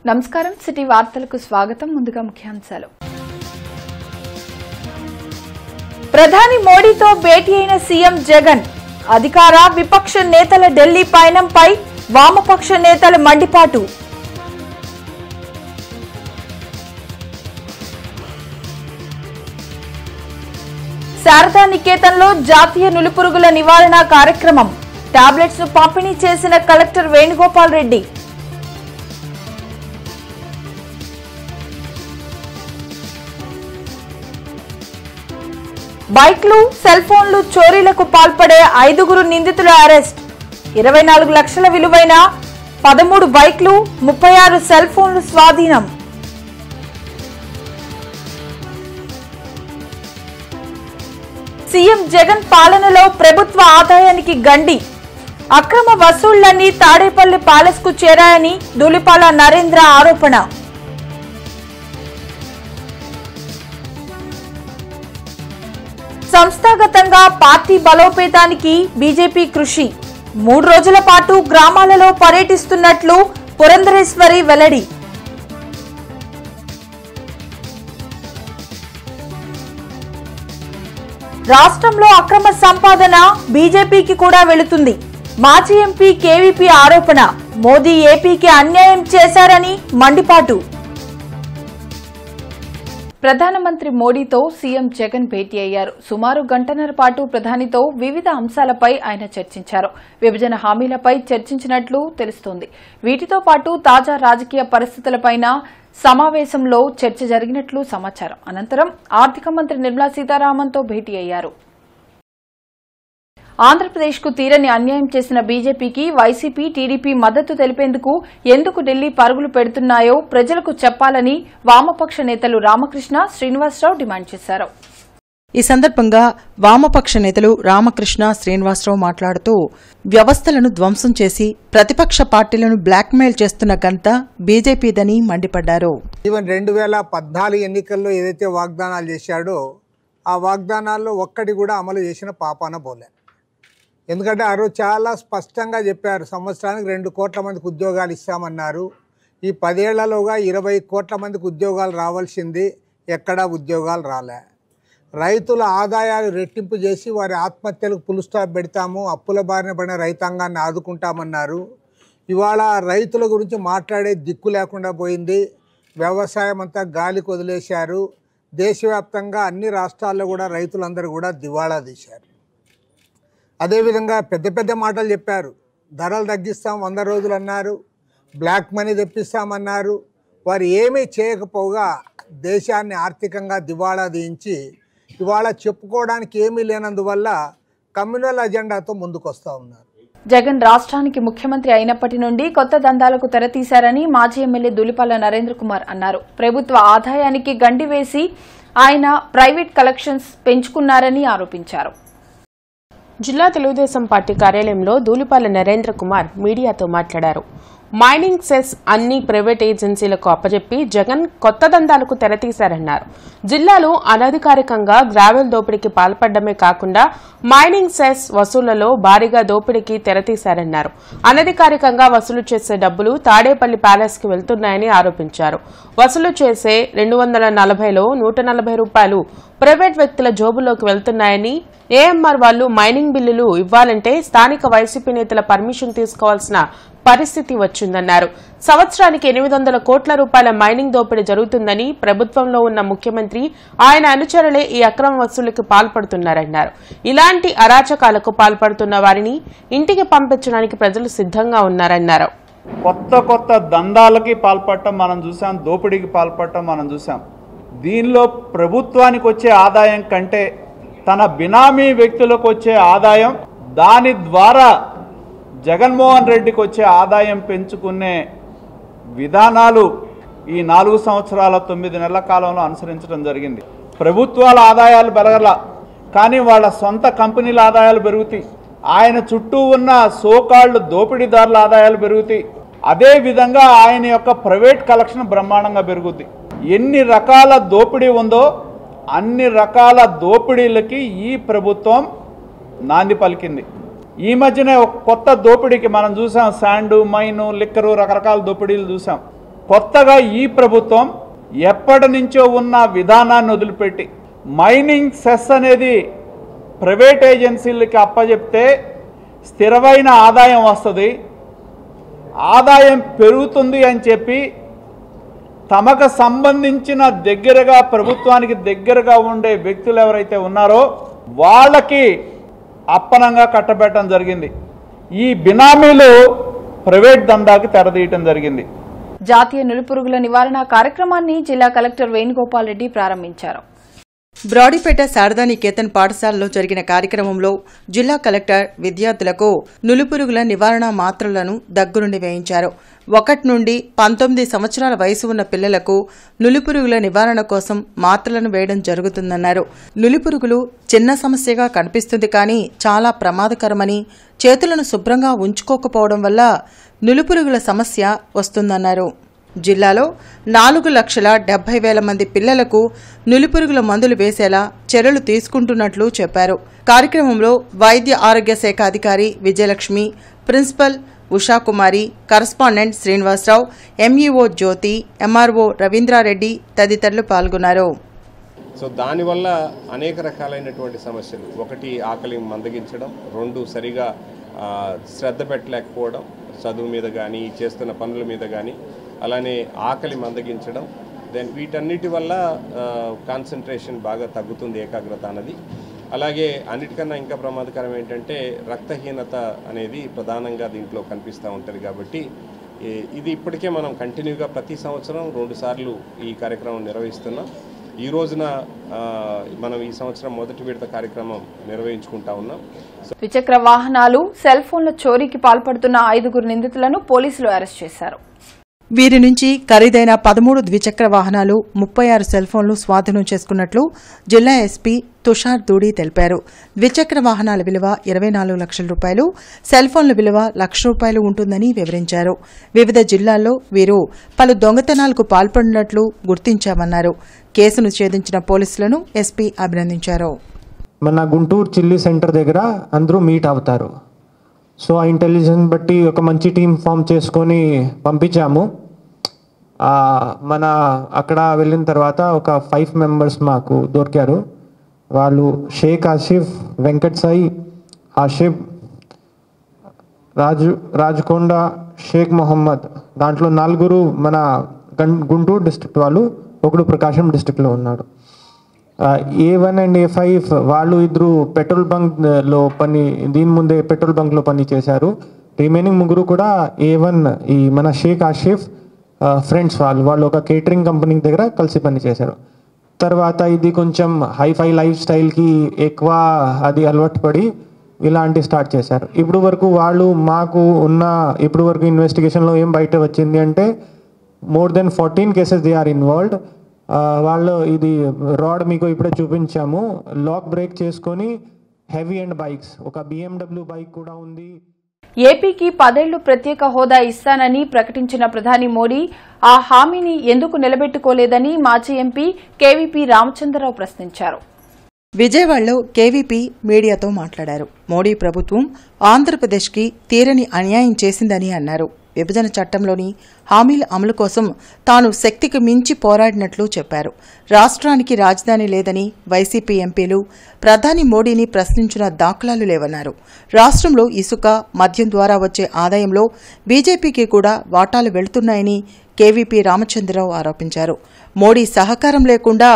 నమస్కారం సిటీ వార్తలకు స్వాగతం ముందుగా ముఖ్యాంశాలు ప్రధాని మోడీతో భేటీ అయిన సీఎం జగన్ అధికార విపక్ష నేతల ఢిల్లీ పయనంపై వామపక్ష నేతల మండిపాటు శారదా నికేతన్లో జాతీయ నులిపురుగుల నివారణ కార్యక్రమం టాబ్లెట్స్ ను పంపిణీ చేసిన కలెక్టర్ వేణుగోపాల్ రెడ్డి బైక్లు సెల్ ఫోన్లు చోరీలకు పాల్పడే 5 నిందితుల అరెస్ట్ 24 లక్షల విలువైన 13 బైక్లు 36 సెల్ ఫోన్లు స్వాధీనం సీఎం జగన్ పాలనలో ప్రభుత్వ ఆదాయానికి గండి అక్రమ వసూళ్లన్నీ తాడేపల్లి ప్యాలెస్ కు చేరాయని ధూళిపాల నరేంద్ర ఆరోపణ సంస్థాగతంగా పార్టీ బలోపేతానికి బీజేపీ కృషి 3 రోజుల పాటు గ్రామాలలో పర్యటిస్తున్నట్లు పురంధరేశ్వరి వెల్లడి రాష్ట్రంలో అక్రమ సంపాదన బీజేపీకి కూడా వెళుతుంది మాజీ ఎంపీ కేవీపీ ఆరోపణ మోదీ ఏపీకి అన్యాయం చేశారని మండిపాటు ప్రధానమంత్రి మోడీతో సీఎం జగన్ భేటీ అయ్యారు. సుమారు గంటన్నర పాటు ప్రధానితో వివిధ అంశాలపై ఆయన చర్చించారు. విభజన హామీలపై చర్చించినట్లు తెలుస్తోంది. వీటితో పాటు తాజా రాజకీయ పరిస్థితులపైన సమావేశంలో చర్చ జరిగినట్లు సమాచారం. అనంతరం ఆర్థిక మంత్రి నిర్మలా సీతారామన్తో భేటీ అయ్యారు. ఆంధ్రప్రదేశ్కు తీరని అన్యాయం చేసిన బీజేపీకి వైసీపీ టీడీపీ మద్దతు తెలిపేందుకు ఎందుకు ఢిల్లీ పరుగులు పెడుతున్నాయో ప్రజలకు చెప్పాలని వామపక్ష నేతలు రామకృష్ణ, శ్రీనివాసరావు డిమాండ్ చేశారు. ఈ సందర్భంగా వామపక్ష నేతలు రామకృష్ణ, శ్రీనివాసరావు మాట్లాడుతూ వ్యవస్థలను ధ్వంసం చేసి ప్రతిపక్ష పార్టీలను బ్లాక్మెయిల్ చేస్తున్న ఘనత బీజేపీదని మండిపడ్డారు. ఈవెన్ 2014 ఎన్నికల్లో ఏదైతే వాగ్దానాలు చేశాడో ఆ వాగ్దానాల్లో ఒక్కటి కూడా అమలు చేసిన పాపాన పోలే. ఎందుకంటే ఆ రోజు చాలా స్పష్టంగా చెప్పారు, సంవత్సరానికి 2 కోట్ల మందికి ఉద్యోగాలు ఇస్తామన్నారు. ఈ 10 ఏళ్లలోగా 20 కోట్ల మందికి ఉద్యోగాలు రావాల్సింది, ఎక్కడా ఉద్యోగాలు రాలే. రైతుల ఆదాయాలు రెట్టింపు చేసి వారి ఆత్మహత్యలకు పులు స్టాప్ పెడతాము, అప్పుల బారిన పడిన రైతాంగాన్ని ఆదుకుంటామన్నారు. ఇవాళ రైతుల గురించి మాట్లాడే దిక్కు లేకుండా పోయింది. వ్యవసాయం అంతా గాలికి వదిలేశారు. దేశవ్యాప్తంగా అన్ని రాష్ట్రాల్లో కూడా రైతులందరూ కూడా దివాళా తీశారు. అదేవిధంగా పెద్ద పెద్ద మాటలు చెప్పారు. ధరలు తగ్గిస్తాం 100 రోజులు అన్నారు, బ్లాక్ మనీ తెప్పిస్తామన్నారు. వారు ఏమీ చేయకపోగా దేశాన్ని ఆర్థికంగా దివాళా తీయించి ఇవాళ చెప్పుకోవడానికి ఏమీ లేనందువల్ల కమ్యూనల్ అజెండాతో ముందుకు వస్తూ ఉన్నారు. జగన్ రాష్ట్రానికి ముఖ్యమంత్రి అయినప్పటి నుండి కొత్త దందాలకు తెరతీశారని మాజీ ఎమ్మెల్యే ధూళిపాల నరేంద్ర కుమార్ అన్నారు. ప్రభుత్వ ఆదాయానికి గండి వేసి ఆయన ప్రైవేట్ కలెక్షన్స్ పెంచుకున్నారని ఆరోపించారు. జిల్లా తెలుగుదేశం పార్టీ కార్యాలయంలో ధూళిపాల నరేంద్ర కుమార్ మీడియాతో మాట్లాడారు. మైనింగ్ సెస్ అన్ని ప్రైవేట్ ఏజెన్సీలకు అప్పజెప్పి జగన్ కొత్త దందాలకు తెరతీశారన్నారు. జిల్లాలో అనధికారికంగా గ్రావెల్ దోపిడీకి పాల్పడమే కాకుండా మైనింగ్ సెస్ వసూళ్లలో భారీగా దోపిడీకి తెరతీశారన్నారు. అనధికారికంగా వసూలు చేసే డబ్బులు తాడేపల్లి ప్యాలెస్ కి వెళ్తున్నాయని ఆరోపించారు. వసూలు చేసే 240లో 140 రూపాయలు ప్రైవేట్ వ్యక్తుల జోబుల్లోకి వెళ్తున్నాయని, ఏఎంఆర్ వాళ్లు మైనింగ్ బిల్లులు ఇవ్వాలంటే స్థానిక వైసీపీ నేతల పర్మిషన్ తీసుకోవాల్సిన పరిస్థితి వచ్చిందన్నారు. సంవత్సరానికి 800 కోట్ల రూపాయల మైనింగ్ దోపిడీ జరుగుతుందని, ప్రభుత్వంలో ఉన్న ముఖ్యమంత్రి ఆయన అనుచరులే ఈ అక్రమ వసూలుకి పాల్పడుతున్నారన్నారు. ఇలాంటి అరాచకాలకు పాల్పడుతున్న వారిని ఇంటికి పంపించడానికి ప్రజలు సిద్ధంగా ఉన్నారన్నారు. కొత్త దందాలకి పాల్పడటం మనం చూసాం, దోపిడీకి పాల్పడటం మనం చూసాం. దీనిలో ప్రభుత్వానికి వచ్చే ఆదాయం కంటే తన బినామీ వ్యక్తులకు వచ్చే ఆదాయం, దాని ద్వారా జగన్మోహన్ రెడ్డికి వచ్చే ఆదాయం పెంచుకునే విధానాలు ఈ 4 సంవత్సరాల 9 నెలల కాలంలో అనుసరించడం జరిగింది. ప్రభుత్వాల ఆదాయాలు పెరగల, కానీ వాళ్ళ సొంత కంపెనీల ఆదాయాలు పెరుగుతాయి. ఆయన చుట్టూ ఉన్న సోకాళ్ళు దోపిడీదారుల ఆదాయాలు పెరుగుతాయి. అదేవిధంగా ఆయన యొక్క ప్రైవేట్ కలెక్షన్ బ్రహ్మాండంగా పెరుగుద్ది. ఎన్ని రకాల దోపిడీ ఉందో అన్ని రకాల దోపిడీలకి ఈ ప్రభుత్వం నాంది పలికింది. ఈ మధ్యనే ఒక కొత్త దోపిడీకి మనం చూసాం, శాండు, మైను, లిక్కరు, రకరకాల దోపిడీలు చూసాం. కొత్తగా ఈ ప్రభుత్వం ఎప్పటి నుంచో ఉన్న విధానాన్ని వదిలిపెట్టి మైనింగ్ సెస్ అనేది ప్రైవేట్ ఏజెన్సీలకి అప్పచెప్తే స్థిరమైన ఆదాయం వస్తుంది, ఆదాయం పెరుగుతుంది అని చెప్పి తమకు సంబంధించిన దగ్గరగా ప్రభుత్వానికి దగ్గరగా ఉండే వ్యక్తులు ఎవరైతే ఉన్నారో వాళ్ళకి అప్పనంగా కట్టబెట్టడం జరిగింది. ఈ బినామీలు ప్రైవేట్ దందాకి తెరదీయటం జరిగింది. జాతీయ నులిపురుగుల నివారణ కార్యక్రమాన్ని జిల్లా కలెక్టర్ వేణుగోపాల్ రెడ్డి ప్రారంభించారు. బ్రాడీపేట శారదానికేతన్ పాఠశాలలో జరిగిన కార్యక్రమంలో జిల్లా కలెక్టర్ విద్యార్థులకు నులిపురుగుల నివారణ మాత్రలను దగ్గరుండి వేయించారు. 1 నుండి 19 సంవత్సరాల వయసు ఉన్న పిల్లలకు నులిపురుగుల నివారణ కోసం మాత్రలను వేయడం జరుగుతుందన్నారు. నులిపురుగులు చిన్న సమస్యగా కనిపిస్తుంది కానీ చాలా ప్రమాదకరమని, చేతులను శుభ్రంగా ఉంచుకోకపోవడం వల్ల నులిపురుగుల సమస్య వస్తుందన్నారు. జిల్లాలో 4,70,000 మంది పిల్లలకు నులిపురుగుల మందులు వేసేలా చర్యలు తీసుకుంటున్నట్లు చెప్పారు. కార్యక్రమంలో వైద్య ఆరోగ్య శాఖ అధికారి Vijayalakshmi, principal Ushakumari, correspondent Srinivasarao, MEO Jyothi, MRO Ravindrareddy తదితరులు పాల్గొన్నారు. సో దానివల్ల అనేక రకాలైనటువంటి సమస్యలు, 1 ఆకలి మందగించడం, 2 సరిగా శ్రద్ధ పెట్టలేకపోవడం చదువు మీద కానీ చేస్తున్న పనుల మీద కానీ, అలానే ఆకలి మందగించడం, దెన్ వీటన్నిటి వల్ల కాన్సన్ట్రేషన్ బాగా తగ్గుతుంది, ఏకాగ్రత అన్నది. అలాగే అన్నిటికన్నా ఇంకా ప్రమాదకరం ఏంటంటే రక్తహీనత అనేది ప్రధానంగా దీంట్లో కనిపిస్తూ ఉంటుంది. కాబట్టి ఇది ఇప్పటికే మనం కంటిన్యూగా ప్రతి సంవత్సరం 2 సార్లు ఈ కార్యక్రమం నిర్వహిస్తున్నాం. ఈ రోజున మనం ఈ సంవత్సరం మొదటి విడత కార్యక్రమం నిర్వహించుకుంటా ఉన్నాం. ద్విచక్ర వాహనాలు, సెల్ ఫోన్ల చోరీకి పాల్పడుతున్న 5 నిందితులను పోలీసులు అరెస్ట్ చేశారు. వీరి నుంచి ఖరీదైన 13 ద్విచక్ర వాహనాలు, 36 సెల్ ఫోన్లు స్వాధీనం చేసుకున్నట్లు జిల్లా ఎస్పీ తుషార్ దూడి తెలిపారు. ద్విచక్ర వాహనాల విలువ 24 లక్షల రూపాయలు, సెల్ ఫోన్ల విలువ ₹1,00,000 ఉంటుందని వివరించారు. వివిధ జిల్లాల్లో వీరు పలు దొంగతనాలకు పాల్పడినట్లు గుర్తించామన్నారు. కేసును ఛేదించిన పోలీసులను ఎస్పీ అభినందించారు. మన గుంటూరు చిల్లీ సెంటర్ దగ్గర అందరూ మీట్ అవుతారు. సో ఆ ఇంటెలిజెన్స్ బట్టి ఒక మంచి టీం ఫామ్ చేసుకొని పంపించాము. మన అక్కడ వెళ్ళిన తర్వాత ఒక 5 మెంబర్స్ మాకు దొరికారు. వాళ్ళు షేక్ ఆసిఫ్, వెంకట్ సాయి, ఆషిఫ్, రాజకొండ, షేక్ మొహమ్మద్. దాంట్లో 4 మన గుంటూరు డిస్ట్రిక్ట్ వాళ్ళు, 1 ప్రకాశం డిస్ట్రిక్ట్లో ఉన్నాడు. A1 అండ్ A5 వాళ్ళు 2 పెట్రోల్ బంక్లో దీని ముందే పెట్రోల్ బంక్లో పని చేశారు. రిమైనింగ్ 3 కూడా A1 ఈ మన షేక్ ఆషిఫ్ ఫ్రెండ్స్ వాళ్ళు ఒక కేటరింగ్ కంపెనీ దగ్గర కలిసి పని చేశారు. తర్వాత ఇది కొంచెం హైఫై లైఫ్ స్టైల్కి ఎక్కువ అది అలవాటు పడి ఇలాంటి స్టార్ట్ చేశారు. ఇప్పుడు వరకు వాళ్ళు మాకు ఉన్న ఇప్పుడు వరకు ఇన్వెస్టిగేషన్లో ఏం బయట వచ్చింది అంటే more than 14 cases they are involved. వాళ్ళు ఇది రాడ్ మీకు ఇప్పుడే చూపించాము, లాక్ బ్రేక్ చేసుకొని హెవీ అండ్ బైక్స్, ఒక BMW బైక్ కూడా ఉంది. ఏపీకి 10 ఏళ్లు ప్రత్యేక హోదా ఇస్తానని ప్రకటించిన ప్రధాని మోడీ ఆ హామీని ఎందుకు నిలబెట్టుకోలేదని మాజీ ఎంపీ కేవీపీ రామచంద్రరావు ప్రశ్నించారు. విజయవాడలో కేవీపీ మీడియాతో మాట్లాడారు. మోడీ ప్రభుత్వం ఆంధ్రప్రదేశ్కి తీరని అన్యాయం చేసిందని అన్నారు. విభజన చట్టంలోని హామీల అమలు కోసం తాను శక్తికి మించి పోరాడినట్లు చెప్పారు. రాష్ట్రానికి రాజధాని లేదని వైసీపీ ఎంపీలు ప్రధాని మోడీని ప్రశ్నించిన దాఖలాలు లేవన్నారు. రాష్ట్రంలో ఇసుక, మద్యం ద్వారా వచ్చే ఆదాయంలో బీజేపీకి కూడా వాటాలు వెళుతున్నాయని కేవీపీ రామచంద్రరావు ఆరోపించారు. మోడీ సహకారం లేకుండా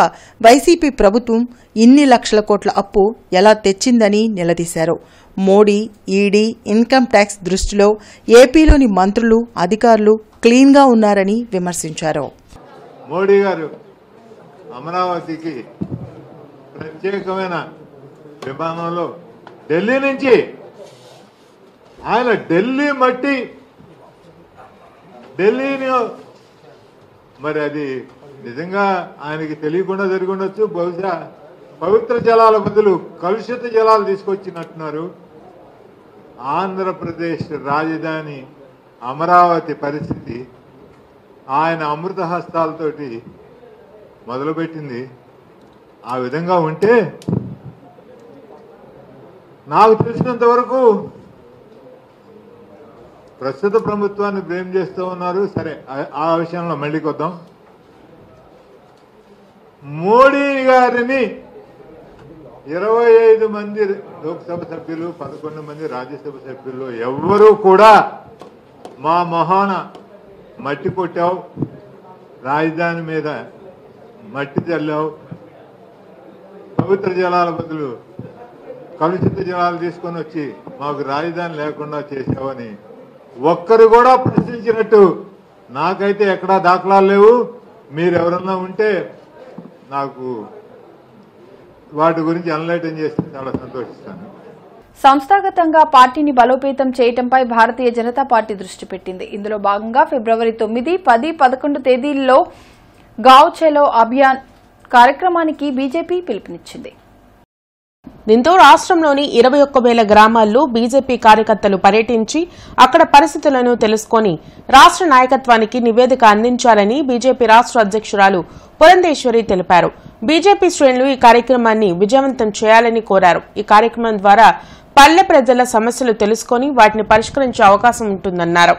వైసీపీ ప్రభుత్వం ఇన్ని లక్షల కోట్ల అప్పు ఎలా తెచ్చిందని నిలదీశారు. మోడీ, ఈడీ, ఇన్కమ్ ట్యాక్స్ దృష్టిలో ఏపీలోని మంత్రులు, అధికారులు క్లీన్గా ఉన్నారని విమర్శించారు. మోడీ గారు అమరావతికి ప్రత్యేకమైన విమానంలో ఢిల్లీ నుంచి ఆయన ఢిల్లీని మరి అది నిజంగా ఆయనకి తెలియకుండా జరిగి ఉండొచ్చు. బహుశా పవిత్ర జలాల బదులు కలుషిత జలాలు తీసుకొచ్చినట్టున్నారు. ఆంధ్రప్రదేశ్ రాజధాని అమరావతి పరిస్థితి ఆయన అమృత హస్తాలతోటి మొదలుపెట్టింది. ఆ విధంగా ఉంటే నాకు తెలిసినంత వరకు ప్రస్తుత ప్రభుత్వాన్ని బ్లేమ్ చేస్తూ ఉన్నారు. సరే, ఆ విషయంలో మళ్ళీ కొద్దాం. మోడీ గారిని 25 మంది లోక్సభ సభ్యులు, 11 మంది రాజ్యసభ సభ్యులు ఎవ్వరూ కూడా మా మొహాన మట్టి కొట్టావు, రాజధాని మీద మట్టి చల్లావు, పవిత్ర జలాల బదులు కలుషిత జలాలు తీసుకొని వచ్చి మాకు రాజధాని లేకుండా చేశావని ఒక్కరు కూడా ప్రశ్నించినట్టు నాకైతే ఎక్కడా దాఖలాలు లేవు. మీరెవరన్నా ఉంటే నాకు వాటి గురించి ఎన్లైటన్ చేస్తే చాలా సంతోషిస్తాను. సంస్థాగతంగా పార్టీని బలోపేతం చేయడంపై భారతీయ జనతా పార్టీ దృష్టి పెట్టింది. ఇందులో భాగంగా ఫిబ్రవరి 9, 10, 11 తేదీల్లో గావ్ చలో అభియాన్ కార్యక్రమానికి బీజేపీ పిలుపునిచ్చింది. దీంతో రాష్ట్రంలోని 21,000 గ్రామాల్లో బీజేపీ కార్యకర్తలు పర్యటించి అక్కడ పరిస్థితులను తెలుసుకుని రాష్ట్ర నాయకత్వానికి నివేదిక అందించాలని బీజేపీ రాష్ట్ర అధ్యక్షురాలు పురంధేశ్వరి తెలిపారు. బీజేపీ శ్రేణులు ఈ కార్యక్రమాన్ని విజయవంతం చేయాలని కోరారు. ఈ కార్యక్రమం ద్వారా పల్లె ప్రజల సమస్యలు తెలుసుకుని వాటిని పరిష్కరించే అవకాశం ఉంటుందన్నారు.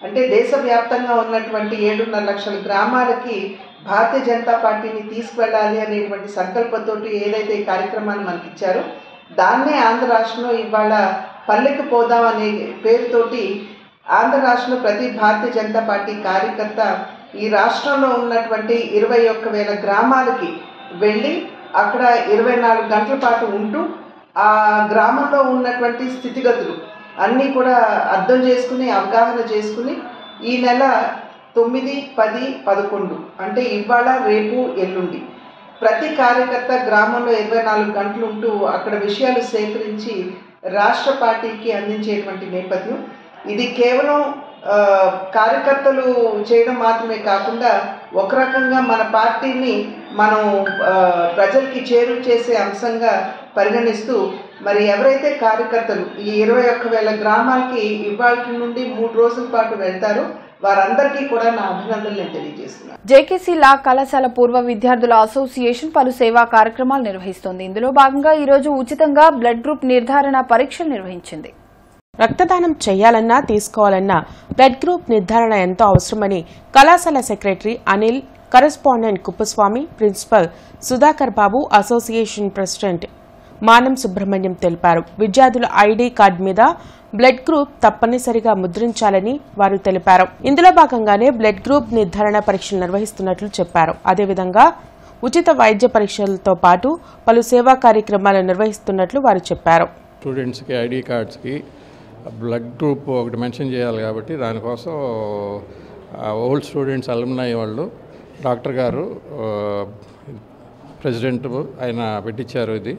అంటే దేశవ్యాప్తంగా ఉన్నటువంటి 7.5 లక్షల గ్రామాలకి భారతీయ జనతా పార్టీని తీసుకువెళ్ళాలి అనేటువంటి సంకల్పంతో ఏదైతే ఈ కార్యక్రమాన్ని మనకి ఇచ్చారో దాన్నే ఆంధ్ర రాష్ట్రంలో ఇవాళ పల్లెకి పోదాం అనే పేరుతోటి ఆంధ్ర రాష్ట్రంలో ప్రతి భారతీయ జనతా పార్టీ కార్యకర్త ఈ రాష్ట్రంలో ఉన్నటువంటి 21,000 గ్రామాలకి వెళ్ళి అక్కడ 24 గంటల పాటు ఉంటూ ఆ గ్రామంలో ఉన్నటువంటి స్థితిగతులు అన్నీ కూడా అర్థం చేసుకుని అవగాహన చేసుకుని ఈ నెల 9, 10, 11 అంటే ఇవాళ, రేపు, ఎల్లుండి ప్రతి కార్యకర్త గ్రామంలో 24 గంటలు ఉంటూ అక్కడ విషయాలు సేకరించి రాష్ట్ర పార్టీకి అందించేటువంటి నేపథ్యం ఇది. కేవలం కార్యకర్తలు చేయడం మాత్రమే కాకుండా ఒక రకంగా మన పార్టీని మనం ప్రజలకి చేరువ చేసే అంశంగా పరిగణిస్తూ మరి ఎవరైతే కార్యకర్తలు ఈ 21,000 గ్రామాలకి ఇవాళ నుండి 3 రోజుల పాటు వెళ్తారో వారందరికీ కూడా నా అభినందనలు తెలియజేస్తున్నాను. జేకేసీ లా కళాశాల పూర్వ విద్యార్థుల అసోసియేషన్ పలు సేవా కార్యక్రమాలు నిర్వహిస్తోంది. ఇందులో భాగంగా ఈ రోజు ఉచితంగా బ్లడ్ గ్రూప్ నిర్ధారణ పరీక్షలు నిర్వహించింది. రక్తదానం చేయాలన్నా తీసుకోవాలన్నా బ్లడ్ గ్రూప్ నిర్ధారణ ఎంతో అవసరమని కళాశాల secretary Anil, correspondent Kuppuswamy, principal Sudhakar Babu, association president Manam Subrahmanyam తెలిపారు. విద్యార్థుల ఐడి కార్డు మీద బ్లడ్ గ్రూప్ తప్పనిసరిగా ముద్రించాలని వారు తెలిపారు. ఇందులో భాగంగానే బ్లడ్ గ్రూప్ నిర్ధారణ పరీక్షలు నిర్వహిస్తున్నట్లు చెప్పారు. అదేవిధంగా ఉచిత వైద్య పరీక్షలతో పాటు పలు సేవా కార్యక్రమాలు నిర్వహిస్తున్నట్లు వారు చెప్పారు. స్టూడెంట్స్కి ఐడి కార్డ్స్కి బ్లడ్ గ్రూప్ ఒకటి మెన్షన్ చేయాలి కాబట్టి దానికోసం ఓల్డ్ స్టూడెంట్స్ అలుమ్నై వాళ్ళు డాక్టర్ గారు ప్రెసిడెంట్ ఆయన పెట్టించారు. ఇది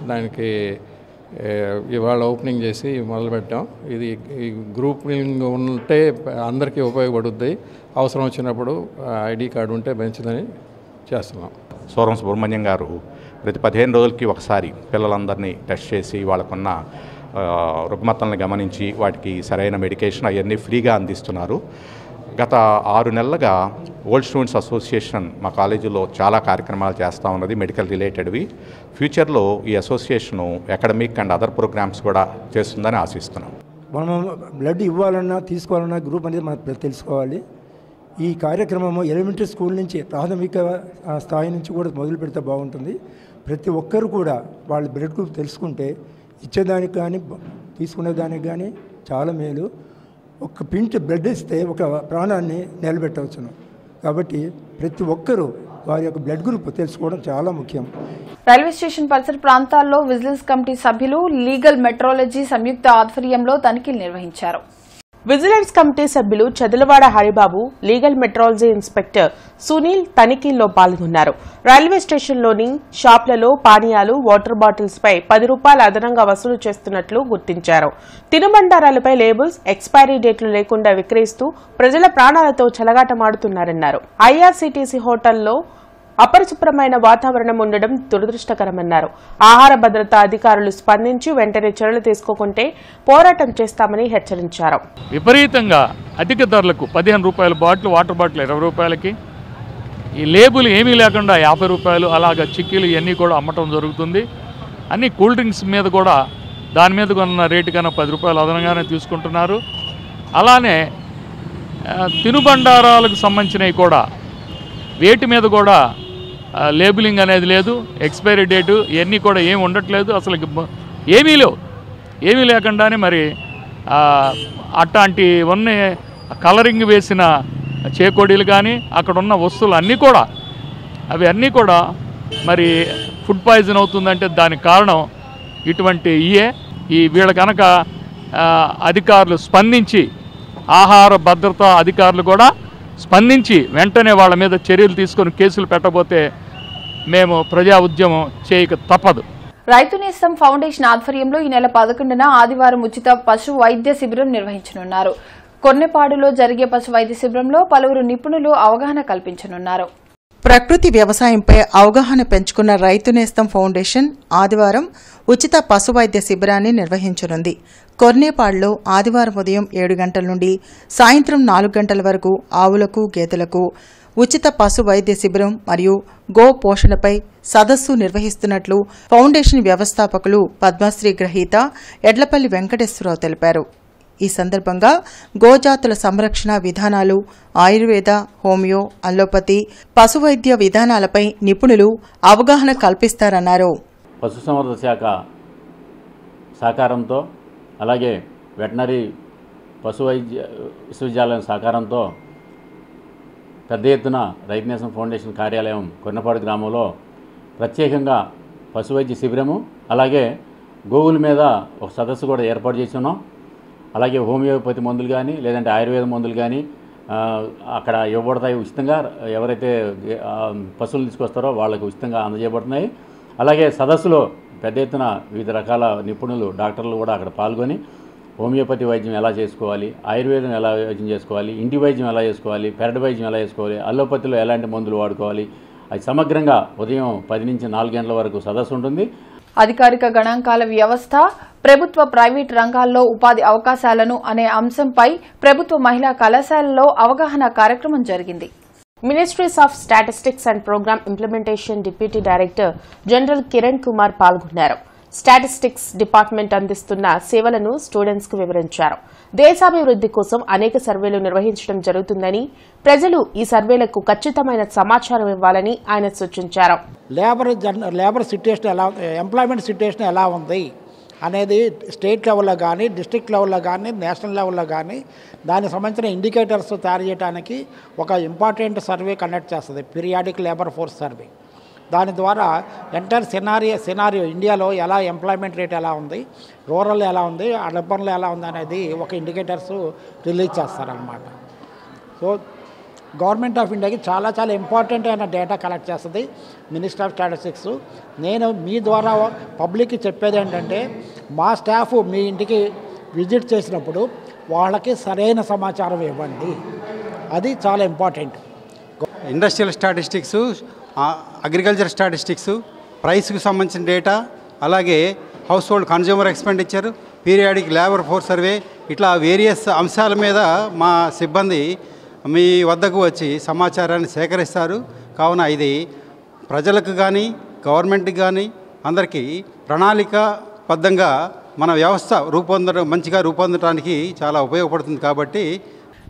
దానికి ఇవాళ ఓపెనింగ్ చేసి మొదలుపెట్టాం. ఇది ఈ గ్రూపింగ్ ఉంటే అందరికీ ఉపయోగపడుద్ది. అవసరం వచ్చినప్పుడు ఐడి కార్డు ఉంటే మంచిదని చేస్తున్నాం. సోరం సుబ్రహ్మణ్యం గారు ప్రతి 15 రోజులకి ఒకసారి పిల్లలందరినీ టెస్ట్ చేసి వాళ్ళకున్న రుగ్మతలను గమనించి వాటికి సరైన మెడికేషన్ అవన్నీ ఫ్రీగా అందిస్తున్నారు. గత 6 నెలలుగా ఓల్డ్ స్టూడెంట్స్ అసోసియేషన్ మా కాలేజీలో చాలా కార్యక్రమాలు చేస్తూ ఉన్నది, మెడికల్ రిలేటెడ్వి. ఫ్యూచర్లో ఈ association academic and other programmes కూడా చేస్తుందని ఆశిస్తున్నాం. మనం బ్లడ్ ఇవ్వాలన్నా తీసుకోవాలన్నా గ్రూప్ అనేది మనం తెలుసుకోవాలి. ఈ కార్యక్రమము ఎలిమెంటరీ స్కూల్ నుంచి ప్రాథమిక స్థాయి నుంచి కూడా మొదలు పెడితే బాగుంటుంది. ప్రతి ఒక్కరు కూడా వాళ్ళ బ్లడ్ గ్రూప్ తెలుసుకుంటే ఇచ్చేదానికి కానీ తీసుకునేదానికి కానీ చాలా మేలు. ఒక పింట్ బ్లడ్ ఇస్తే ఒక ప్రాణాన్ని నిలబెట్టవచ్చును. కాబట్టి ప్రతి ఒక్కరూ వారి యొక్క బ్లడ్ గ్రూప్ తెలుసుకోవడం చాలా ముఖ్యం. రైల్వే స్టేషన్ పరిసర ప్రాంతాల్లో విజిలెన్స్ కమిటీ సభ్యులు లీగల్ మెట్రాలజీ సంయుక్త ఆధ్వర్యంలో తనిఖీలు నిర్వహించారు. విజిలెన్స్ కమిటీ సభ్యులు Chadalavada Haribabu, legal metrology inspector Sunil తనిఖీల్లో పాల్గొన్నారు. రైల్వే స్టేషన్లోని షాప్లలో పానీయాలు, వాటర్ బాటిల్స్ పై 10 రూపాయలు అదనంగా వసూలు చేస్తున్నట్లు గుర్తించారు. తినుబండారాలపై లేబుల్స్, ఎక్స్పైరీ డేట్లు లేకుండా విక్రయిస్తూ ప్రజల ప్రాణాలతో చెలగాటమాడుతున్నారన్నారు. ఐఆర్సీటీసీ హోటల్లో అపరిశుభ్రమైన వాతావరణం ఉండడం దురదృష్టకరమన్నారు. ఆహార భద్రతా అధికారులు స్పందించి వెంటనే చర్యలు తీసుకోకుంటే పోరాటం చేస్తామని హెచ్చరించారు. విపరీతంగా అధిక ధరలకు 15 రూపాయల బాటిల్, వాటర్ బాటిల్ 20 రూపాయలకి, ఈ లేబుల్ ఏమీ లేకుండా 50 రూపాయలు, అలాగా చిక్కీలు ఇవన్నీ కూడా అమ్మటం జరుగుతుంది. అన్ని కూల్ డ్రింక్స్ మీద కూడా దాని మీద కొన్న రేటు కన్నా 10 రూపాయలు అదనంగానే తీసుకుంటున్నారు. అలానే తినుబండారాలకు సంబంధించినవి కూడా వేటి మీద కూడా లేబులింగ్ అనేది లేదు, ఎక్స్పైరీ డేటు ఇవన్నీ కూడా ఏమి ఉండట్లేదు, అసలు ఏమీ లేకుండానే మరి అట్లాంటి ఉన్న కలరింగ్ వేసిన చేకోడీలు కానీ అక్కడ ఉన్న వస్తువులు అన్నీ కూడా మరి ఫుడ్ పాయిజన్ అవుతుందంటే దానికి కారణం ఇటువంటి వీళ్ళ కనుక అధికారులు స్పందించి, ఆహార భద్రతా అధికారులు కూడా స్పందించి వెంటనే వాళ్ళ మీద చర్యలు తీసుకొని కేసులు పెట్టబోతే మేము ప్రజా ఉద్యమం చేయక తప్పదు. రైతు నేస్తం ఫౌండేషన్ ఆధ్వర్యంలో ఈ నెల 11న ఆదివారం ఉచిత పశు వైద్య శిబిరం నిర్వహించనున్నారు. కొన్నెపాడులో జరిగే పశు వైద్య శిబిరంలో పలువురు నిపుణులు అవగాహన కల్పించనున్నారు. ప్రకృతి వ్యవసాయంపై అవగాహన పెంచుకున్న రైతు నేస్తం ఫౌండేషన్ ఆదివారం ఉచిత పశు వైద్య శిబిరాన్ని నిర్వహించనుంది. కొర్నేపాడులో ఆదివారం ఉదయం 7 గంటల నుండి సాయంత్రం 4 గంటల వరకు ఆవులకు, గేదెలకు ఉచిత పశు వైద్య శిబిరం మరియు గో పోషణపై సదస్సు నిర్వహిస్తున్నట్లు ఫౌండేషన్ వ్యవస్థాపకులు పద్మశ్రీ గ్రహీత ఎడ్లపల్లి వెంకటేశ్వరరావు తెలిపారు. ఈ సందర్భంగా గోజాతుల సంరక్షణ విధానాలు, ఆయుర్వేద, హోమియో, అల్లోపతి, పశువైద్య విధానాలపై నిపుణులు అవగాహన కల్పిస్తారన్నారు. పశుసంవర్ధక శాఖ సహకారంతో అలాగే వెటనరీ పశువైద్య విశ్వవిద్యాలయం సహకారంతో పెద్ద ఎత్తున రైతు నేస్తం ఫౌండేషన్ కార్యాలయం కొన్నపాడు గ్రామంలో ప్రత్యేకంగా పశువైద్య శిబిరము అలాగే గోవుల మీద ఒక సదస్సు కూడా ఏర్పాటు చేస్తున్నాం. అలాగే హోమియోపతి మందులు కానీ లేదంటే ఆయుర్వేద మందులు కానీ అక్కడ ఇవ్వబడతాయి ఉచితంగా. ఎవరైతే పశువులు తీసుకొస్తారో వాళ్ళకు ఉచితంగా అందజేయబడుతున్నాయి. అలాగే సదస్సులో పెద్ద ఎత్తున వివిధ రకాల నిపుణులు, డాక్టర్లు కూడా అక్కడ పాల్గొని హోమియోపతి వైద్యం ఎలా చేసుకోవాలి, ఆయుర్వేదం ఎలా వైద్యం చేసుకోవాలి, ఇంటి వైద్యం ఎలా చేసుకోవాలి, పెరడు వైద్యం ఎలా చేసుకోవాలి, అల్లోపతిలో ఎలాంటి మందులు వాడుకోవాలి, అది సమగ్రంగా ఉదయం 10 నుంచి 4 గంటల వరకు సదస్సు ఉంటుంది. అధికారిక గణాంకాల వ్యవస్థ, ప్రభుత్వ ప్రైవేట్ రంగాల్లో ఉపాధి అవకాశాలను అనే అంశంపై ప్రభుత్వ మహిళా కళాశాలలో అవగాహన కార్యక్రమం జరిగింది. Ministries of statistics and programme implementation deputy director general Kiran Kumar పాల్గొన్నారు. స్టాటిస్టిక్స్ డిపార్ట్మెంట్ అందిస్తున్న సేవలను స్టూడెంట్స్ కు వివరించారు. దేశాభివృద్ది కోసం అనేక సర్వేలు నిర్వహించడం జరుగుతుందని, ప్రజలు ఈ సర్వేలకు ఖచ్చితమైన సమాచారం ఇవ్వాలని ఆయన సూచించారు. లేబర్ సిట్యుయేషన్ ఎలా, ఎంప్లాయ్మెంట్ సిట్యుయేషన్ ఎలా ఉంది అనేది స్టేట్ లెవెల్లో కానీ, డిస్ట్రిక్ట్ లెవెల్లో కానీ, నేషనల్ లెవెల్లో కానీ దానికి సంబంధించిన ఇండికేటర్స్ తయారు చేయడానికి ఒక ఇంపార్టెంట్ సర్వే కండక్ట్ చేస్తుంది, పీరియాడిక్ లేబర్ ఫోర్స్ సర్వే. దాని ద్వారా ఎంటైర్ సినారియో ఇండియాలో ఎలా ఎంప్లాయ్మెంట్ రేట్ ఎలా ఉంది, రూరల్ ఎలా ఉంది, అర్బన్లో ఎలా ఉంది అనేది ఒక ఇండికేటర్స్ రిలీజ్ చేస్తారనమాట. సో గవర్నమెంట్ ఆఫ్ ఇండియాకి చాలా చాలా ఇంపార్టెంట్ అయిన డేటా కలెక్ట్ చేస్తుంది మినిస్టర్ ఆఫ్ స్టాటిస్టిక్స్. నేను మీ ద్వారా పబ్లిక్కి చెప్పేది ఏంటంటే, మా స్టాఫ్ మీ ఇంటికి విజిట్ చేసినప్పుడు వాళ్ళకి సరైన సమాచారం ఇవ్వండి, అది చాలా important. Industrial statistics, agriculture statistics, ప్రైస్కి సంబంధించిన డేటా, అలాగే house hold consumer expenditure, periodic labour force survey, ఇట్లా వేరియస్ అంశాల మీద మా సిబ్బంది మీ వద్దకు వచ్చి సమాచారాన్ని సేకరిస్తారు. కావున ఇది ప్రజలకు కానీ గవర్నమెంట్కి కానీ అందరికీ ప్రణాళికాబద్ధంగా మన వ్యవస్థ మంచిగా రూపొందడానికి చాలా ఉపయోగపడుతుంది. కాబట్టి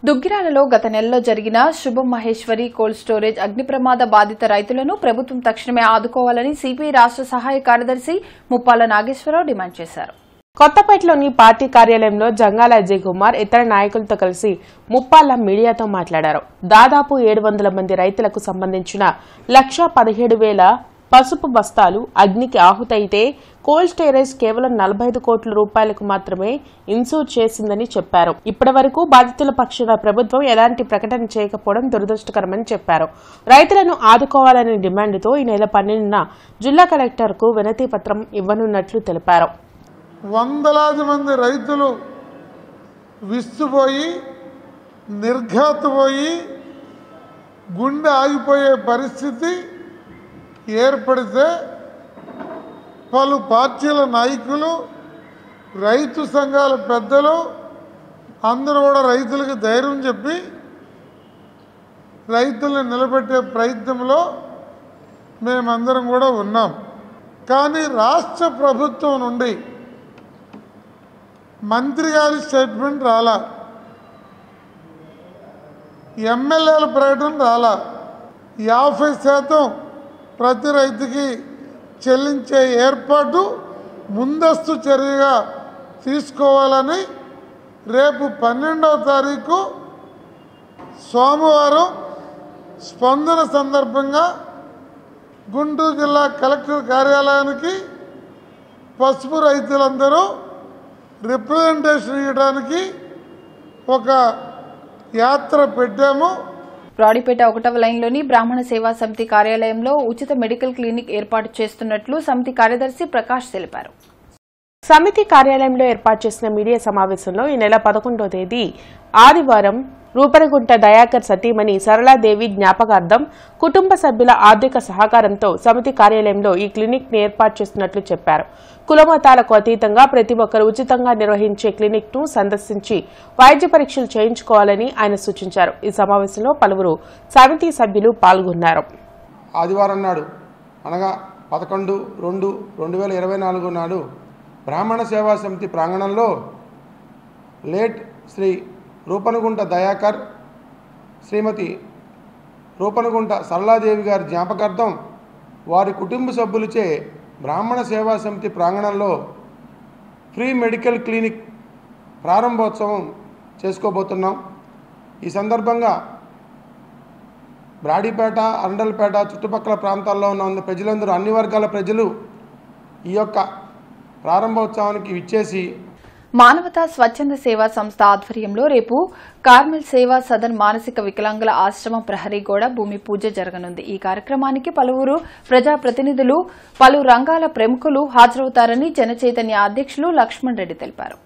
దుగ్గిరాలలో గత నెలలో జరిగిన శుభం మహేశ్వరి కోల్డ్ స్టోరేజ్ అగ్ని ప్రమాద బాధిత రైతులను ప్రభుత్వం తక్షణమే ఆదుకోవాలని సిపిఐ రాష్ట్ర సహాయ కార్యదర్శి ముప్పాల నాగేశ్వరరావు డిమాండ్ చేశారు. కొత్తపేటలోని పార్టీ కార్యాలయంలో జంగాల అజయ్ కుమార్ ఇతర నాయకులతో కలిసి ముప్పాల మీడియాతో మాట్లాడారు. దాదాపు 700 మంది రైతులకు సంబంధించిన 1,17,000 పసుపు బస్తాలు అగ్నికి ఆహుతైతే కోల్డ్ స్టోరేజ్ కేవలం 45 కోట్ల రూపాయలకు మాత్రమే ఇన్సూర్ చేసిందని చెప్పారు. ఇప్పటి వరకు బాధితుల పక్షాన ప్రభుత్వం ఎలాంటి ప్రకటన చేయకపోవడం దురదృష్టకరమని చెప్పారు. రైతులను ఆదుకోవాలనే డిమాండ్తో ఈ నెల 12న జిల్లా కలెక్టర్కు వినతి పత్రం ఇవ్వనున్నట్లు తెలిపారు. వందలాది మంది రైతులు విస్తుపోయి, నిర్ఘాతపోయి, గుండె ఆగిపోయే పరిస్థితి ఏర్పడితే పలు పార్టీల నాయకులు, రైతు సంఘాల పెద్దలు అందరూ కూడా రైతులకు ధైర్యం చెప్పి రైతుల్ని నిలబెట్టే ప్రయత్నంలో మేమందరం కూడా ఉన్నాం. కానీ రాష్ట్ర ప్రభుత్వం నుండి మంత్రి గారి స్టేట్మెంట్ రాలా. ఎమ్మెల్యేల ప్రకటన రాలా. 50% ప్రతి రైతుకి చెల్లించే ఏర్పాటు ముందస్తు చర్యగా తీసుకోవాలని రేపు 12వ తారీఖు సోమవారం స్పందన సందర్భంగా గుంటూరు జిల్లా కలెక్టర్ కార్యాలయానికి పసుపు రైతులందరూ రిప్రజెంటేషన్ ఇవ్వడానికి ఒక యాత్ర పెట్టాము. రాడిపేట 1వ లైన్లోని బ్రాహ్మణ సేవా సమితి కార్యాలయంలో ఉచిత మెడికల్ క్లినిక్ ఏర్పాటు చేస్తున్నట్లు సమితి కార్యదర్శి ప్రకాష్ తెలిపారు. సమితి కార్యాలయంలో ఏర్పాటు చేసిన మీడియా సమావేశంలో ఈ నెల 11వ తేదీ ఆదివారం రూపనగుంట దయాకర్ సతీమణి సరళాదేవి జ్ఞాపకార్థం కుటుంబ సభ్యుల ఆర్థిక సహకారంతో సమితి కార్యాలయంలో ఈ క్లినిక్ ని ఏర్పాటు చేస్తున్నట్లు చెప్పారు. కులమతాలకు అతీతంగా ప్రతి ఒక్కరూ ఉచితంగా నిర్వహించే క్లినిక్ ను సందర్శించి వైద్య పరీక్షలు చేయించుకోవాలని ఆయన సూచించారు. ఈ సమావేశంలో పలువురు సమితి సభ్యులు పాల్గొన్నారు. ఆదివారం నాడు అనగా 11/2/2024 నాడు బ్రాహ్మణ సేవా సమితి ప్రాంగణంలో లేట్ శ్రీ రూపనగుంట దయాకర్, శ్రీమతి రూపనగుంట సరళాదేవి గారి జ్ఞాపకార్థం వారి కుటుంబ సభ్యులచే బ్రాహ్మణ సేవా సమితి ప్రాంగణంలో ఫ్రీ మెడికల్ క్లినిక్ ప్రారంభోత్సవం చేసుకోబోతున్నాం. ఈ సందర్భంగా బ్రాడీపేట, అరండల్పేట చుట్టుపక్కల ప్రాంతాల్లో ఉన్న ప్రజలందరూ, అన్ని వర్గాల ప్రజలు ఈ యొక్క ప్రారంభోత్సవానికి విచ్చేసి మానవతా స్వచ్ఛంద సేవా సంస్థ ఆధ్వర్యంలో రేపు కార్మెల్ సేవా సదన్ మానసిక వికలాంగుల ఆశ్రమ ప్రహరీ గోడ భూమి పూజ జరగనుంది. ఈ కార్యక్రమానికి పలువురు ప్రజాప్రతినిధులు, పలు రంగాల ప్రముఖులు హాజరవుతారని జనచైతన్య అధ్యక్షులు లక్ష్మణ్ రెడ్డి తెలిపారు.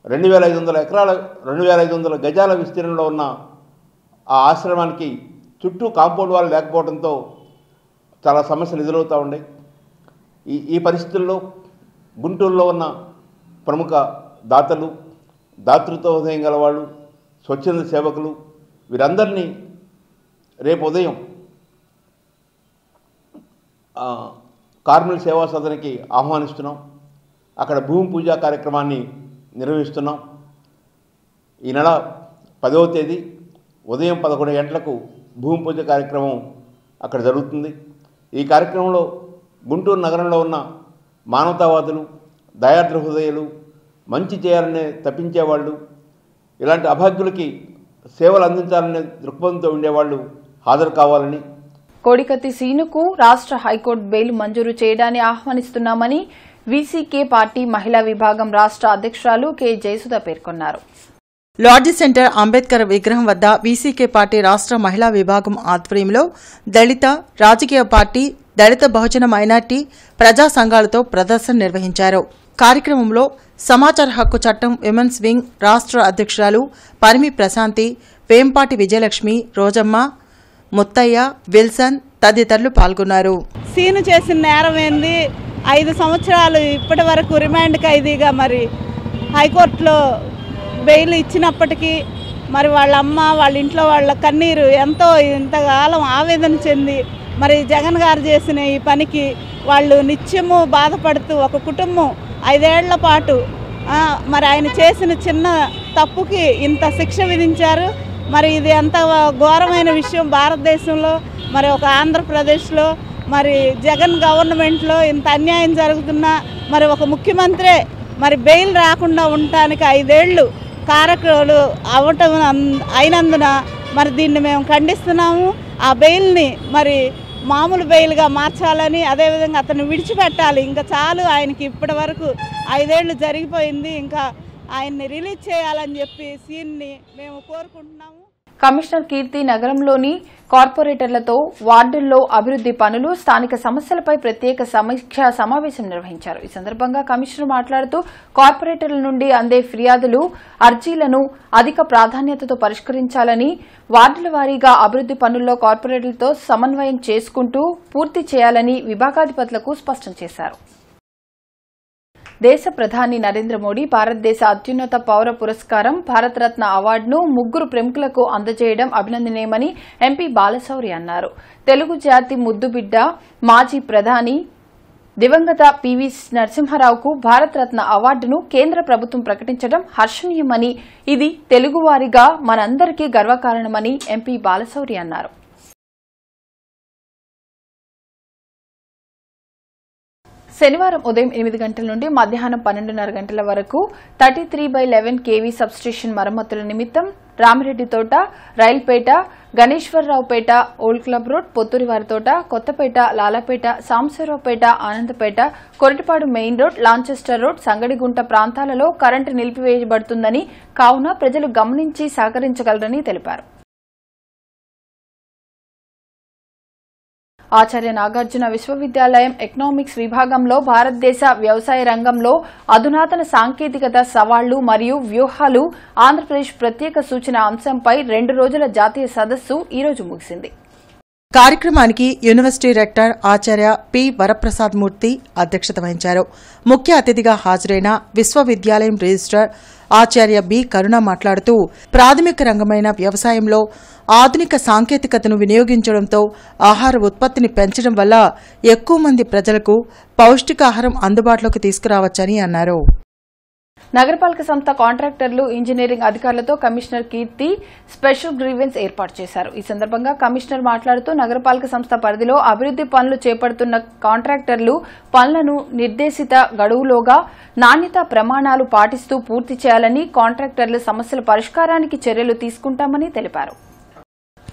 2500 ఎకరాల 2500 గజాల విస్తీర్ణంలో ఉన్న ఆ ఆశ్రమానికి చుట్టూ కాంపౌండ్ వాల్ లేకపోవడంతో చాలా సమస్యలు ఎదురవుతూ ఉన్నాయి. ఈ పరిస్థితుల్లో గుంటూరులో ఉన్న ప్రముఖ దాతలు, దాతృత్వ హృదయం గలవాళ్ళు, స్వచ్ఛంద సేవకులు, వీరందరినీ రేపు ఉదయం కార్మెల్ సేవా సదనికి ఆహ్వానిస్తున్నాం. అక్కడ భూమి పూజా కార్యక్రమాన్ని నిర్వహిస్తున్నాం. ఈ నెల 10వ తేదీ ఉదయం 11 గంటలకు భూమి పూజ కార్యక్రమం అక్కడ జరుగుతుంది. ఈ కార్యక్రమంలో గుంటూరు నగరంలో ఉన్న మానవతావాదులు, దయాద్ర హృదయాలు, మంచి చేయాలనే తప్పించేవాళ్ళు, ఇలాంటి అభాగ్యులకి సేవలు అందించాలనే దృక్పథంతో ఉండేవాళ్ళు హాజరు కావాలని, కోడికత్తి సీనుకు రాష్ట్ర హైకోర్టు బెయిల్ మంజూరు చేయడాన్ని ఆహ్వానిస్తున్నామని వీసీకే పార్టీ మహిళా విభాగం రాష్ట్ర అధ్యక్షురాలు కె జయసుధ పేర్కొన్నారు. లాడ్జి సెంటర్ అంబేద్కర్ విగ్రహం వద్ద వీసీకే పార్టీ రాష్ట్ర మహిళా విభాగం ఆధ్వర్యంలో దళిత రాజకీయ పార్టీ, దళిత బహుజన మైనార్టీ ప్రజా సంఘాలతో ప్రదర్శన నిర్వహించారు. కార్యక్రమంలో సమాచార హక్కు చట్టం విమెన్స్ వింగ్ రాష్ట్ర అధ్యక్షురాలు పరిమి ప్రశాంతి, వేంపాటి విజయలక్ష్మి, రోజమ్మ, ముత్తయ్య, విల్సన్ తదితరులు పాల్గొన్నారు. సీను చేసిన నేరం ఏంది, 5 సంవత్సరాలు ఇప్పటి వరకు రిమాండ్ ఖైదీగా మరి హైకోర్టులో బెయిల్ ఇచ్చినప్పటికీ మరి వాళ్ళ అమ్మ, వాళ్ళ ఇంట్లో వాళ్ళ కన్నీరు ఎంతో ఇంతకాలం ఆవేదన చెంది మరి జగన్ గారు చేసిన ఈ పనికి వాళ్ళు నిత్యము బాధపడుతూ ఒక కుటుంబం 5 ఏళ్ల పాటు మరి ఆయన చేసిన చిన్న తప్పుకి ఇంత శిక్ష విధించారు. మరి ఇది ఎంత ఘోరమైన విషయం. భారతదేశంలో మరి ఒక ఆంధ్రప్రదేశ్లో మరి జగన్ గవర్నమెంట్లో ఇంత అన్యాయం జరుగుతున్నా మరి ఒక ముఖ్యమంత్రే మరి బెయిల్ రాకుండా ఉండటానికి 5 ఏళ్ళు కారకులు అవటం అయినందున మరి దీన్ని మేము ఖండిస్తున్నాము. ఆ బెయిల్ని మరి మామూలు బెయిల్గా మార్చాలని, అదేవిధంగా అతను విడిచిపెట్టాలి. ఇంకా చాలు, ఆయనకి ఇప్పటి వరకు 5 ఏళ్ళు జరిగిపోయింది, ఇంకా ఆయన్ని రిలీజ్ చేయాలని చెప్పి సీన్ని మేము కోరుకుంటున్నాము. కమిషనర్ కీర్తి నగరంలోని కార్పొరేటర్లతో వార్డుల్లో అభివృద్ది పనులు, స్థానిక సమస్యలపై ప్రత్యేక సమీక్షా సమావేశం నిర్వహించారు. ఈ సందర్భంగా కమిషనర్ మాట్లాడుతూ కార్పొరేటర్ల నుండి అందే ఫిర్యాదులు, అర్జీలను అధిక ప్రాధాన్యతతో పరిష్కరించాలని, వార్డుల వారీగా అభివృద్ది పనుల్లో కార్పొరేటర్లతో సమన్వయం చేసుకుంటూ పూర్తి చేయాలని విభాగాధిపతులకు స్పష్టం చేశారు. దేశ ప్రధాని నరేంద్ర మోడీ భారతదేశ అత్యున్నత పౌర పురస్కారం భారతరత్న అవార్డును 3 ప్రముఖులకు అందజేయడం అభినందనీయమని ఎంపీ బాలశౌరి అన్నారు. తెలుగు జాతి ముద్దుబిడ్డ, మాజీ ప్రధాని దివంగత పివి నరసింహారావుకు భారతరత్న అవార్డును కేంద్ర ప్రభుత్వం ప్రకటించడం హర్షణీయమని, ఇది తెలుగువారిగా మనందరికీ గర్వకారణమని ఎంపీ బాలశౌరి అన్నారు. శనివారం ఉదయం 8 గంటల నుండి మధ్యాహ్నం 12:30 గంటల వరకు 33/11 kV సబ్స్టేషన్ మరమ్మతుల నిమిత్తం Ramireddythota, Railpet, Ganeswararaopet, old club road, Pothurivarithota, Kothapet, Lalapet, Sambasivaraopet, Anandapet, Koratipadu main road, Lanchester road, Sangadigunta ప్రాంతాలలో కరెంటు నిలిపివేయబడుతుందని, కావున ప్రజలు గమనించి సహకరించగలరని తెలిపారు. ఆచార్య నాగార్జున విశ్వవిద్యాలయం ఎకనామిక్స్ విభాగంలో భారతదేశ వ్యవసాయ రంగంలో అధునాతన సాంకేతికత సవాళ్లు మరియు వ్యూహాలు ఆంధ్రప్రదేశ్ ప్రత్యేక సూచన అంశంపై 2 రోజుల జాతీయ సదస్సు ఈ రోజు ముగిసింది. కార్యక్రమానికి యూనివర్సిటీ రెక్టర్ ఆచార్య పి వరప్రసాద్ మూర్తి అధ్యక్షత వహించారు. ముఖ్య అతిథిగా హాజరైన విశ్వవిద్యాలయం రిజిస్ట్రార్ ఆచార్య బి కరుణ మాట్లాడుతూ ప్రాథమిక రంగమైన వ్యవసాయంలో ఆధునిక సాంకేతికతను వినియోగించడంతో ఆహార ఉత్పత్తిని పెంచడం వల్ల ఎక్కువ మంది ప్రజలకు పౌష్టికాహారం అందుబాటులోకి తీసుకురావచ్చని అన్నారు. నగరపాలక సంస్థ కాంట్రాక్టర్లు, ఇంజనీరింగ్ అధికారులతో కమిషనర్ కీర్తి స్పెషల్ గ్రీవెన్స్ ఏర్పాటు చేశారు. ఈ సందర్భంగా కమిషనర్ మాట్లాడుతూ నగరపాలక సంస్థ పరిధిలో అభివృద్ది పనులు చేపడుతున్న కాంట్రాక్టర్లు పనులను నిర్దేశిత గడువులోగా నాణ్యతా ప్రమాణాలు పాటిస్తూ పూర్తి చేయాలని, కాంట్రాక్టర్ల సమస్యల పరిష్కారానికి చర్యలు తీసుకుంటామని తెలిపారు.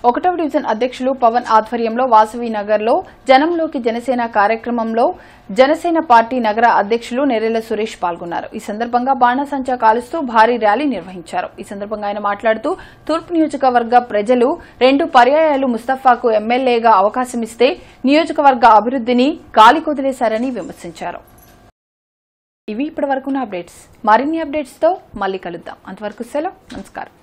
1వ డివిజన్ అధ్యక్షులు పవన్ ఆధ్వర్యంలో వాసవి నగర్లో జనంలోకి జనసేన కార్యక్రమంలో జనసేన పార్టీ నగర అధ్యక్షులు నెరెల సురేష్ పాల్గొన్నారు. ఈ సందర్భంగా బాణాసంచా కాలుస్తూ భారీ ర్యాలీ నిర్వహించారు. ఈ సందర్భంగా ఆయన మాట్లాడుతూ తూర్పు నియోజకవర్గ ప్రజలు 2 పర్యాయాలు ముస్తఫాకు ఎమ్మెల్యేగా అవకాశమిస్తే నియోజకవర్గ అభివృద్ధిని గాలి కొదిలేశారని విమర్శించారు. ఇవి ఇప్పటివరకున్న అప్డేట్స్. మరిన్ని అప్డేట్స్తో మళ్లీ కలుద్దాం. అంతవరకు సెలవు. నమస్కారం.